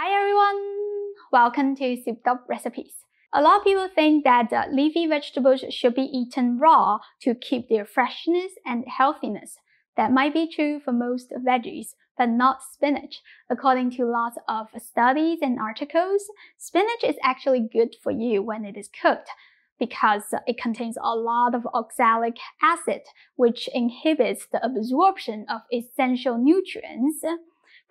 Hi everyone! Welcome to Souped Up Recipes. A lot of people think that leafy vegetables should be eaten raw to keep their freshness and healthiness. That might be true for most veggies, but not spinach. According to lots of studies and articles, spinach is actually good for you when it is cooked because it contains a lot of oxalic acid, which inhibits the absorption of essential nutrients.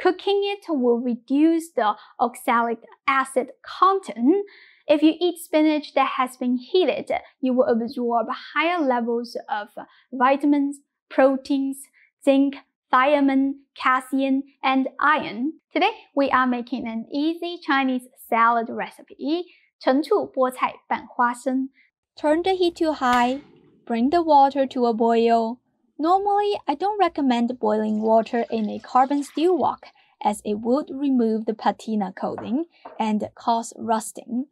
Cooking it will reduce the oxalic acid content. If you eat spinach that has been heated, you will absorb higher levels of vitamins, proteins, zinc, thiamine, calcium, and iron. Today, we are making an easy Chinese salad recipe, 陈醋菠菜拌花生. Turn the heat to high. Bring the water to a boil. Normally, I don't recommend boiling water in a carbon steel wok as it would remove the patina coating and cause rusting.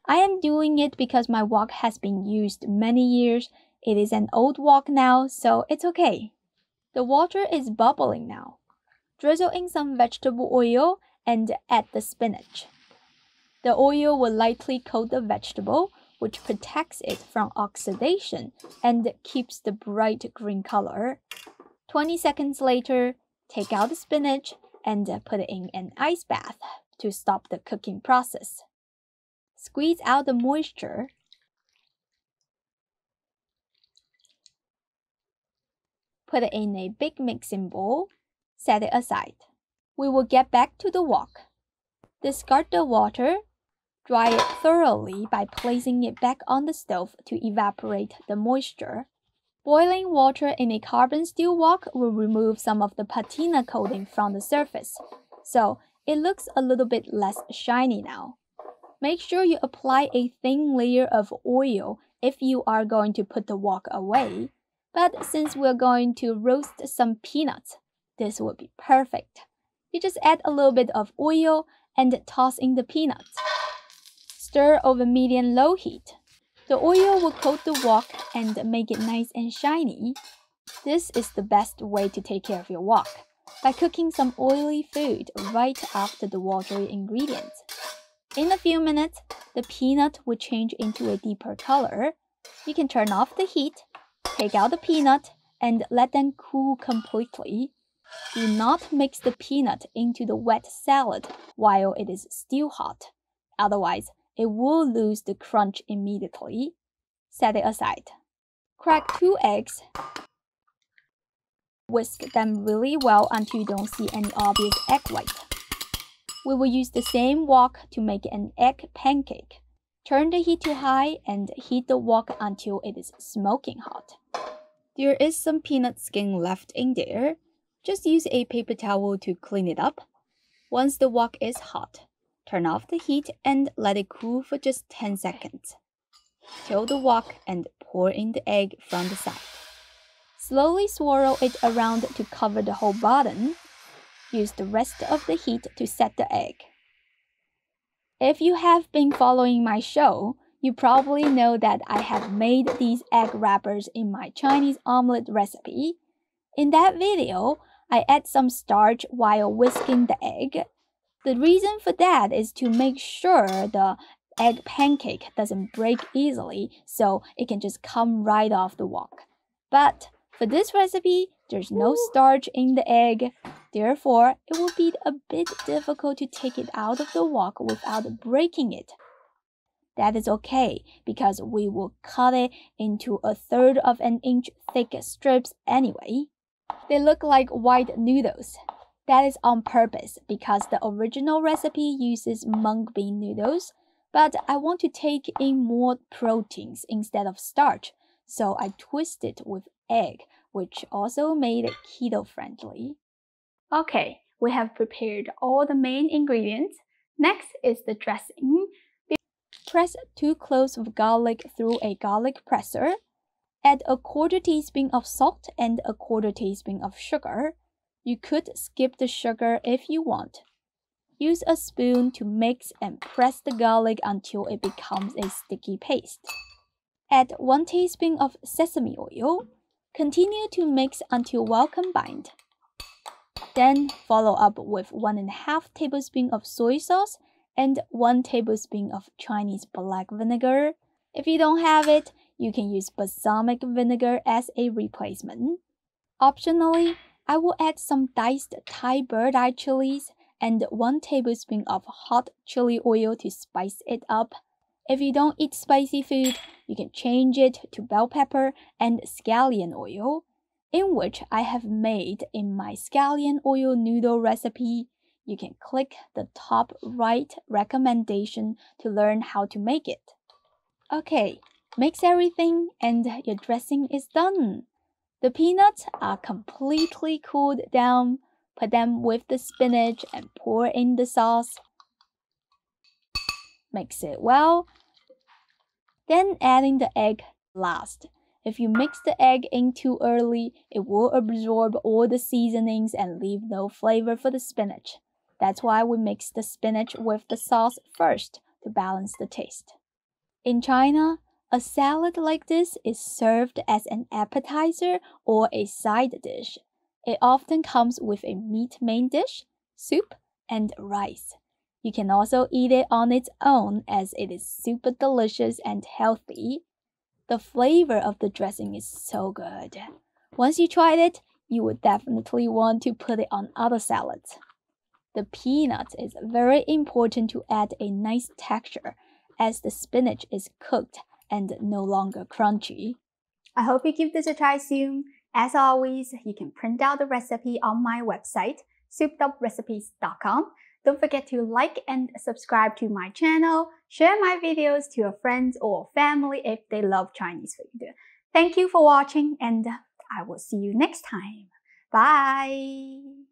I am doing it because my wok has been used many years. It is an old wok now, so it's okay. The water is bubbling now. Drizzle in some vegetable oil and add the spinach. The oil will lightly coat the vegetable, which protects it from oxidation and keeps the bright green color. 20 seconds later, take out the spinach and put it in an ice bath to stop the cooking process. Squeeze out the moisture. Put it in a big mixing bowl. Set it aside. We will get back to the wok. Discard the water. Dry it thoroughly by placing it back on the stove to evaporate the moisture. Boiling water in a carbon steel wok will remove some of the patina coating from the surface, so it looks a little bit less shiny now. Make sure you apply a thin layer of oil if you are going to put the wok away, but since we're going to roast some peanuts, this would be perfect. You just add a little bit of oil and toss in the peanuts. Stir over medium-low heat. The oil will coat the wok and make it nice and shiny. This is the best way to take care of your wok, by cooking some oily food right after the watery ingredients. In a few minutes, the peanut will change into a deeper color. You can turn off the heat, take out the peanut, and let them cool completely. Do not mix the peanut into the wet salad while it is still hot. Otherwise, it will lose the crunch immediately. Set it aside. Crack 2 eggs. Whisk them really well until you don't see any obvious egg white. We will use the same wok to make an egg pancake. Turn the heat to high and heat the wok until it is smoking hot. There is some peanut skin left in there. Just use a paper towel to clean it up. Once the wok is hot, turn off the heat and let it cool for just 10 seconds. Tilt the wok and pour in the egg from the side. Slowly swirl it around to cover the whole bottom. Use the rest of the heat to set the egg. If you have been following my show, you probably know that I have made these egg wrappers in my Chinese omelette recipe. In that video, I add some starch while whisking the egg. The reason for that is to make sure the egg pancake doesn't break easily, so it can just come right off the wok. But for this recipe, there's no starch in the egg. Therefore, it will be a bit difficult to take it out of the wok without breaking it. That is okay, because we will cut it into 1/3 of an inch thick strips anyway. They look like white noodles. That is on purpose because the original recipe uses mung bean noodles, but I want to take in more proteins instead of starch, so I twist it with egg, which also made it keto-friendly. Okay, we have prepared all the main ingredients. Next is the dressing. Press 2 cloves of garlic through a garlic presser. Add a 1/4 teaspoon of salt and a 1/4 teaspoon of sugar. You could skip the sugar if you want. Use a spoon to mix and press the garlic until it becomes a sticky paste. Add 1 teaspoon of sesame oil. Continue to mix until well combined. Then follow up with 1½ tablespoon of soy sauce and 1 tablespoon of Chinese black vinegar. If you don't have it, you can use balsamic vinegar as a replacement. Optionally, I will add some diced Thai bird-eye chilies and 1 tablespoon of hot chili oil to spice it up. If you don't eat spicy food, you can change it to bell pepper and scallion oil, in which I have made in my scallion oil noodle recipe. You can click the top right recommendation to learn how to make it. Okay, mix everything and your dressing is done. The peanuts are completely cooled down. Put them with the spinach and pour in the sauce. Mix it well. Then adding the egg last. If you mix the egg in too early, it will absorb all the seasonings and leave no flavor for the spinach. That's why we mix the spinach with the sauce first to balance the taste. In China, a salad like this is served as an appetizer or a side dish. It often comes with a meat main dish, soup, and rice. You can also eat it on its own as it is super delicious and healthy. The flavor of the dressing is so good. Once you tried it, you would definitely want to put it on other salads. The peanuts is very important to add a nice texture as the spinach is cooked and no longer crunchy. I hope you give this a try soon. As always, you can print out the recipe on my website, soupeduprecipes.com. Don't forget to like and subscribe to my channel. Share my videos to your friends or family if they love Chinese food. Thank you for watching and I will see you next time. Bye!